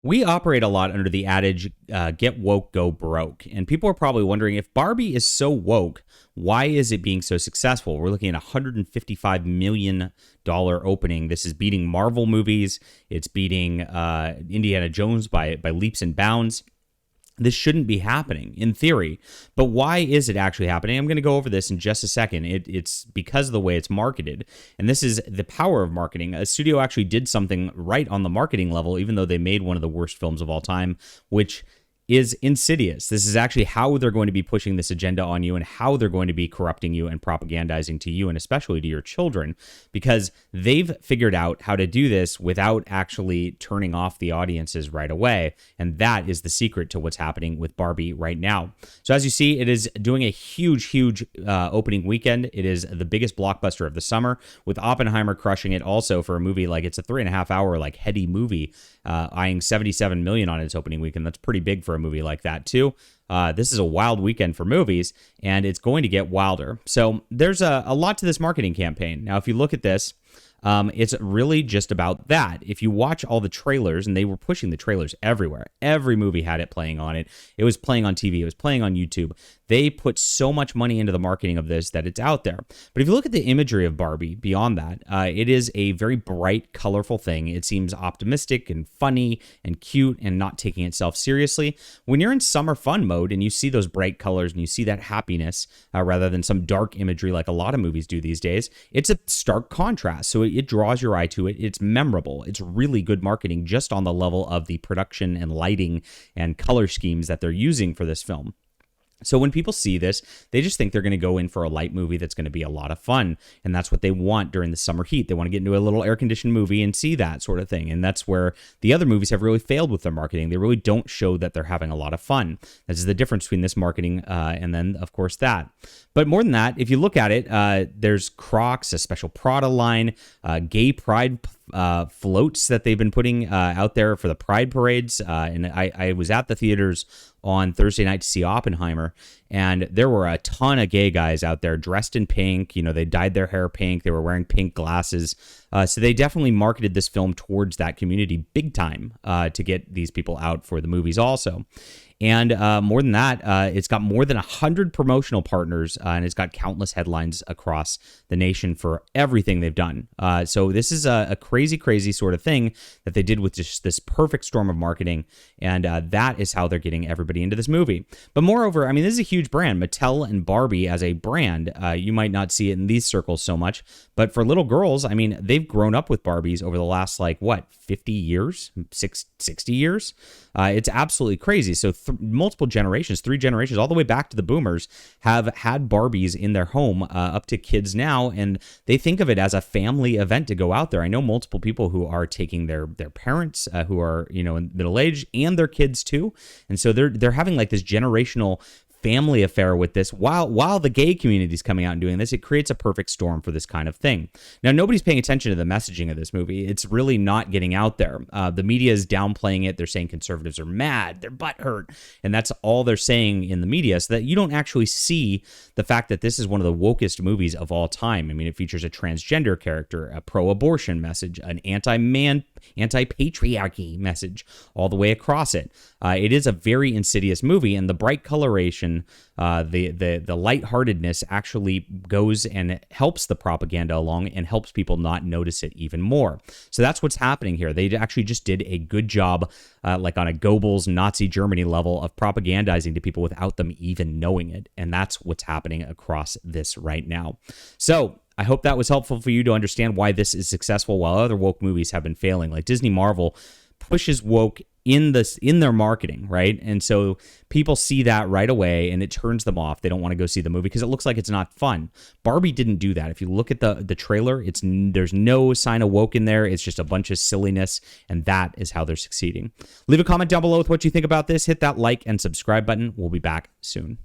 We operate a lot under the adage, get woke, go broke. And people are probably wondering if Barbie is so woke, why is it being so successful? We're looking at a $155 million opening. This is beating Marvel movies. It's beating Indiana Jones by leaps and bounds. This shouldn't be happening in theory, but why is it actually happening? I'm going to go over this in just a second. It's because of the way it's marketed, and this is the power of marketing. A studio actually did something right on the marketing level, even though they made one of the worst films of all time, which is Insidious. This is actually how they're going to be pushing this agenda on you and how they're going to be corrupting you and propagandizing to you and especially to your children, because they've figured out how to do this without actually turning off the audiences right away. And that is the secret to what's happening with Barbie right now. So as you see, it is doing a huge opening weekend. It is the biggest blockbuster of the summer, with Oppenheimer crushing it also for a movie like it's a 3.5 hour like heady movie, eyeing 77 million on its opening weekend. That's pretty big for a movie like that too. This is a wild weekend for movies, and it's going to get wilder. So there's a lot to this marketing campaign. Now, if you look at this, it's really just about that. If you watch all the trailers, and they were pushing the trailers everywhere, every movie had it playing on it. It was playing on TV. It was playing on YouTube. They put so much money into the marketing of this that it's out there. But if you look at the imagery of Barbie beyond that, it is a very bright, colorful thing. It seems optimistic and funny and cute and not taking itself seriously. When you're in summer fun mode and you see those bright colors and you see that happiness, rather than some dark imagery like a lot of movies do these days, it's a stark contrast. So it draws your eye to it. It's memorable. It's really good marketing just on the level of the production and lighting and color schemes that they're using for this film. So when people see this, they just think they're going to go in for a light movie that's going to be a lot of fun. And that's what they want during the summer heat. They want to get into a little air-conditioned movie and see that sort of thing. And that's where the other movies have really failed with their marketing. They really don't show that they're having a lot of fun. This is the difference between this marketing and then, of course, that. But more than that, if you look at it, there's Crocs, a special Prada line, gay pride floats that they've been putting out there for the pride parades. And I was at the theaters on Thursday night to see Oppenheimer, and there were a ton of gay guys out there dressed in pink. You know, they dyed their hair pink. They were wearing pink glasses. So they definitely marketed this film towards that community big time to get these people out for the movies also. And more than that, it's got more than 100 promotional partners, and it's got countless headlines across the nation for everything they've done. So this is a crazy sort of thing that they did with just this perfect storm of marketing, and that is how they're getting everybody into this movie. But moreover, I mean, this is a huge brand. Mattel and Barbie as a brand, you might not see it in these circles so much, but for little girls, I mean, they've grown up with Barbies over the last, 50 years, 60 years? It's absolutely crazy. So multiple generations, 3 generations, all the way back to the boomers, have had Barbies in their home, up to kids now, and they think of it as a family event to go out there. I know multiple people who are taking their parents, who are, in middle age, and their kids too, and so they're having like this generational family affair with this while the gay community is coming out and doing this. It creates a perfect storm for this kind of thing. Now, nobody's paying attention to the messaging of this movie. It's really not getting out there. The media is downplaying it. They're saying conservatives are mad, they're butthurt, and that's all they're saying in the media, so that you don't actually see the fact that this is one of the wokest movies of all time. I mean, it features a transgender character, a pro-abortion message, an anti-patriarchy message all the way across it. It is a very insidious movie, and the bright coloration, the lightheartedness actually goes and helps the propaganda along and helps people not notice it even more. So that's what's happening here. They actually just did a good job, like on a Goebbels Nazi Germany level, of propagandizing to people without them even knowing it. And that's what's happening across this right now. So I hope that was helpful for you to understand why this is successful while other woke movies have been failing. Like Disney Marvel pushes woke in their marketing, right? And so people see that right away and it turns them off. They don't want to go see the movie because it looks like it's not fun. Barbie didn't do that. If you look at the trailer, there's no sign of woke in there. It's just a bunch of silliness, and that is how they're succeeding. Leave a comment down below with what you think about this. Hit that like and subscribe button. We'll be back soon.